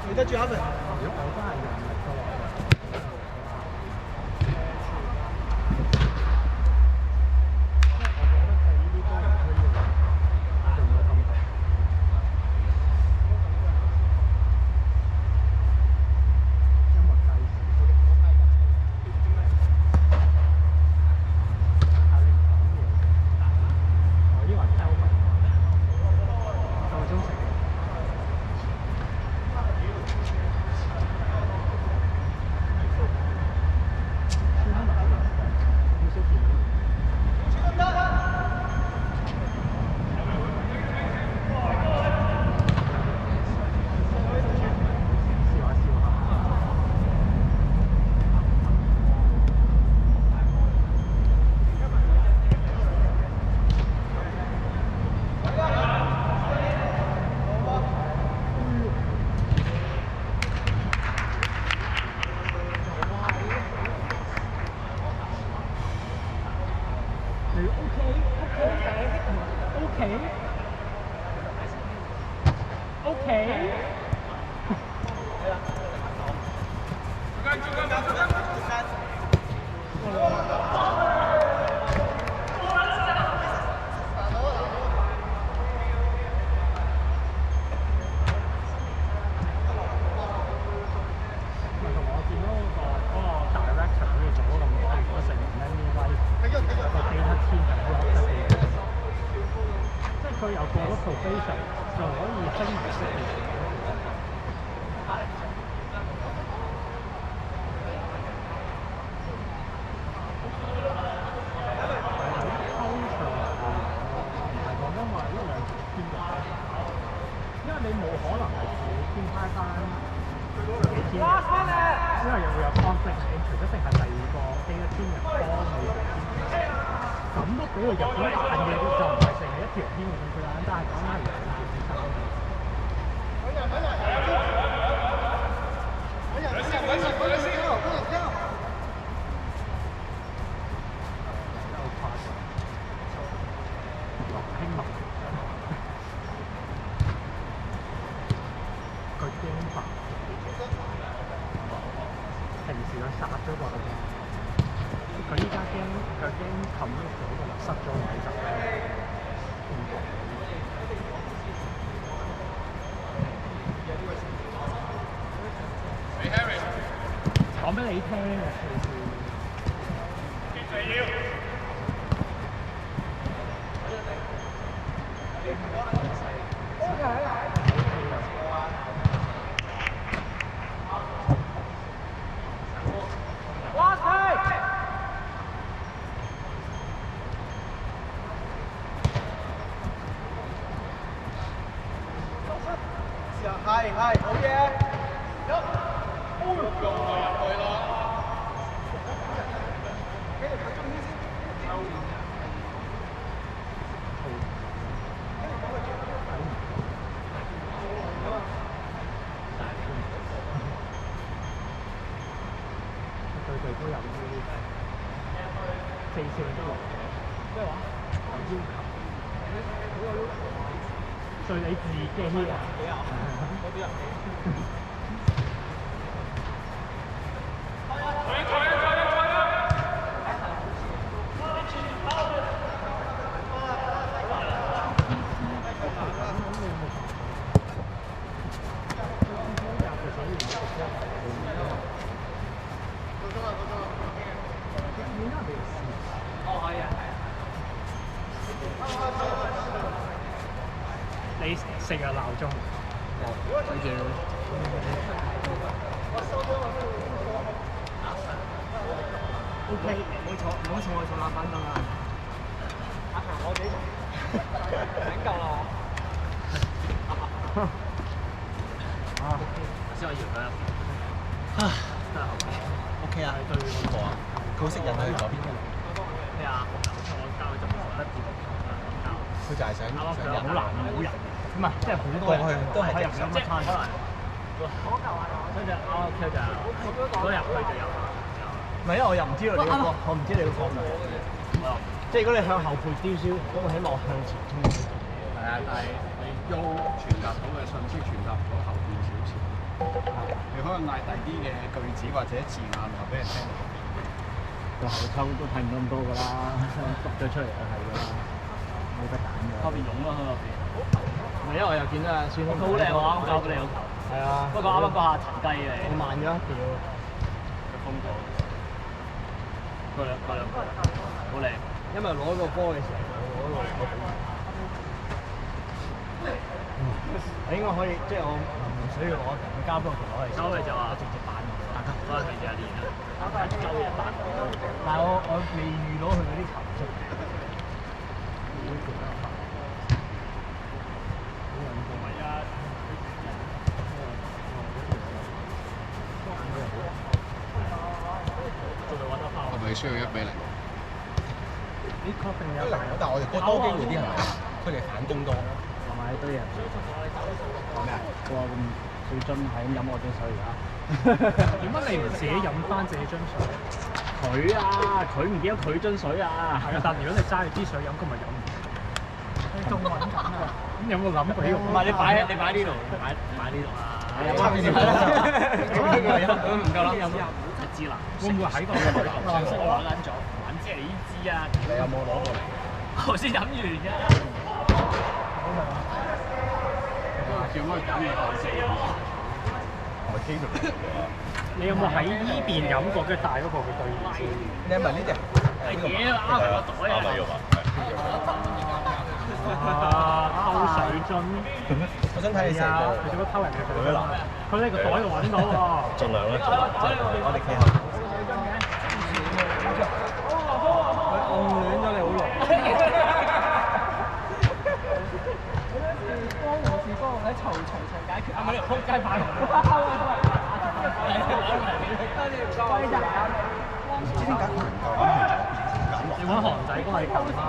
你得住阿文。如果我真係人力嘅話，我覺得佢呢啲都唔需要用到咁多。音樂計時，教練講嘢，我以為收文，夠鐘食。佢有過咗 probation 就可以升埋職。因為你冇可能係自己編排翻幾天，因為又會有 conflict interest，一定係第二個data team人幫你做編排，咁都俾佢入咗彈嘅，就唔係淨係一條編咁佢啦，但係講係兩條先得。平時佢殺咗個佢依家驚冚咗咗個失咗位就講俾你聽嘅隨時。係，好嘢！對對都有要4射都落，咩話？有要求，對你自己啊！你食日鬧鐘，跟住OK，唔好坐我坐冷板凳啊！阿強，我自己頂夠啦！先可以搖佢啦。真係 OK 啊，對嗰個啊，佢好識人去嗰邊嘅。咩啊？我教佢就唔學得字幕教。佢就係想好難冇人，唔係即係好多人都係入咗乜餐。跟住佢就嗰入去就有。唔係，因為我又唔知道你個角，我唔知你個角度。即係如果你向後背丟少，咁我起碼向前衝。係啊。啊，但係你喐傳達到嘅信息傳達唔到後邊少少。你可能嗌第啲嘅句子或者字眼話俾人聽。個後抽都睇唔到咁多㗎啦，讀咗出嚟就係㗎啦，冇得揀㗎。後邊湧咯，喺後邊。唔係，因為我又見到阿孫興，佢好靚喎，啱交俾你個球。係啊。不過啱啱嗰下騰雞嚟。我慢咗一條。個風度。嗰兩個好靚。因為攞個波嘅時候，我攞個我應該可以，即係我唔需要攞佢交俾我，攞嚟。交嚟就話直接扮我，大家都係就係練啦。周日扮我，但係我未遇到佢嗰啲球速。係咪需要1-0？你確定有1-0，但係我哋多機會啲係咪？佢哋反攻多。同埋堆人。講咩啊？哇！咁水樽係咁飲我樽水而家。點解你唔自己飲翻自己樽水？佢啊，佢唔記得佢樽水啊。係啊，但如果你揸住支水飲，咁咪飲唔到。你仲揾緊啊？咁有冇諗過呢個？唔係你擺呢度，擺呢度啊！差唔多唔夠諗飲。一支啦。會唔會喺度？黃色我玩撚咗，玩即係呢支啊！你有冇攞過嚟？頭先飲完啫。叫乜揀嘢後四？我機度。你有冇喺呢邊飲過？跟住帶嗰個去對面先？你係咪呢隻？嘢啱佢個袋啊！偷水樽。我想睇你成個。佢做乜偷人嘅水樽？佢喺個袋度揾到喎。盡量啦，我哋企後。我暗戀咗你好耐。喺嘈場解決，係咪你撲街擺龍？唔知點解佢唔夠膽去左邊，你揾韓仔都係咁啦。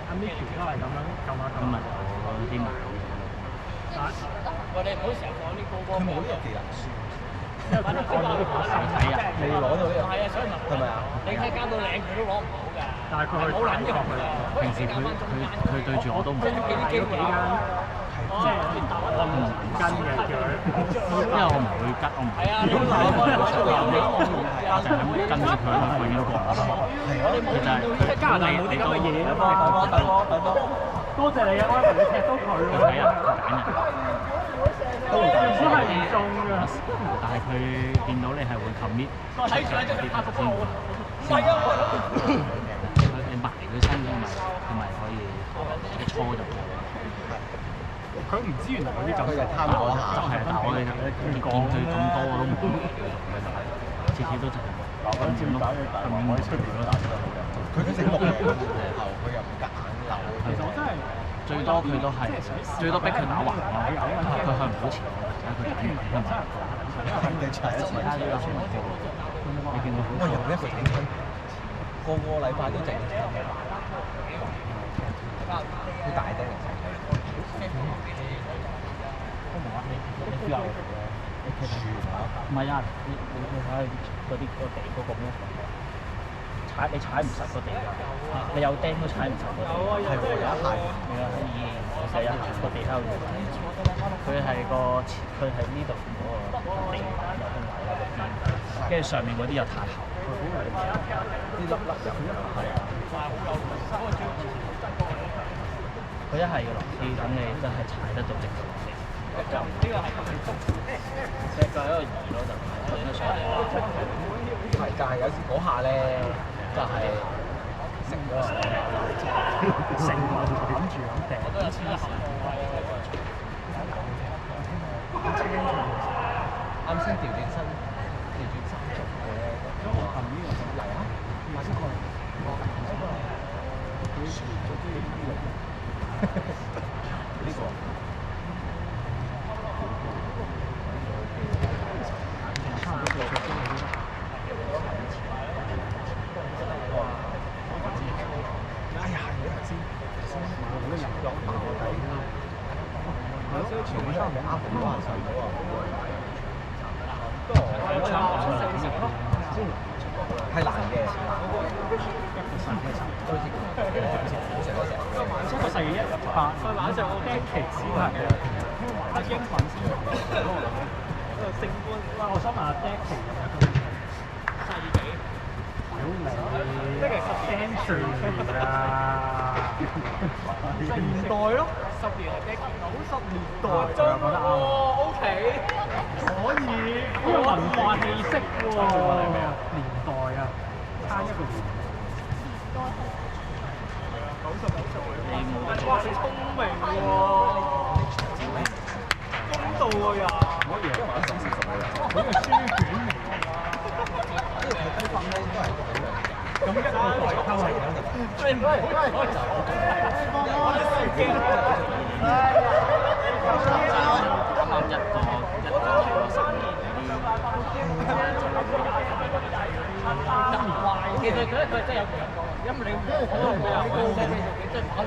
阿 Micky 都係咁樣撳下撳下。啲馬。我哋唔好成日講啲高波。佢冇呢個技能書。因為佢攞到啲好細睇啊！你攞到呢個？係啊，所以係咪啊？你睇交到領佢都攞唔到㗎。但係佢去睇過佢。平時佢對住我都唔係嗰幾間，即係我唔跟嘅叫佢，因為我唔會跟，我唔係啊！如果我就係咁跟住佢，永遠都過唔到。佢就係加拿大冇啲咁嘅嘢啊嘛！多謝你啊！我你踢到佢喎。佢睇人，佢揀人。都係唔中㗎。但係佢見到你係會 commit，睇住喺度拍個波。唔係啊！你埋佢身佢咪可以一搓就過。佢唔知原來有啲咁嘅貪嗰下。係啊，但係我哋見佢咁多我都唔會次次都就係咁樣咯，咁樣可以出嚟咯，佢都醒目嘅，後佢又唔夾硬扭。其實我真係最多佢都係最多逼佢打橫咯，佢向唔到前，睇佢打完佢咪你踩一次，其他都有選擇嘅。你見到好我由一個整親，個禮拜都整親，好大聲嘅聲。都有唔係啊！你睇嗰啲個地嗰個 movement，你踩唔實個地㗎，你有釘都踩唔實個地。係喎，有一下。係啊，我成日個地喺度，佢係呢度嗰個地板有空位喺個邊，跟住上面嗰啲又太厚。啲粒粒又係啊。佢一係要落啲，等你真係踩得到直到落地。呢個係隻腳喺度移咯，就影得上嚟。係，就係有時嗰下咧，就係成個成個捲住咁掟。我都有黐線。啱先調轉身，調轉身做嘅咧，咁呢個嚟啊！買一個嚟，呢個。哎呀，你頭先我都入咗馬底啦，全部都係啱好多人上到啊！係難嘅，都好似成個成一個第一拍，Decade 先係阿英文先係。聖冠，哇！我想問下 Decade 有冇世紀？屌你！即係10 century 啊！年代咯，10年係90年代，真喎 ，OK， 可以，有文化氣息喎。年代啊，差一個年代。哇！你聰明喎，公道喎又。我以為玩10時10嘅。哇！好嘅書卷嚟㗎。呢個睇法咧都係咁一個代溝嚟嘅。對唔對？我哋書卷。啱一個10年其實佢真係有強過，因為你好多咩啊？即係唔可以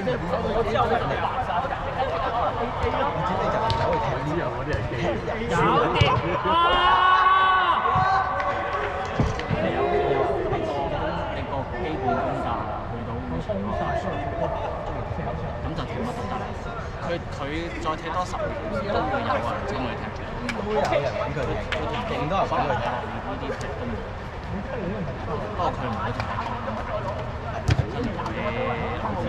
即係我之後咧就白晒嘅。唔知你就係走去踢之後嗰啲係機。有啲啊！你個基本功架去到衝晒出嚟，咁就點乜都得。佢再踢多10年都會有人整佢踢嘅。都有人揾佢踢，勁多人揾佢踢。呢啲踢都冇。不過佢唔會同我講，因為好似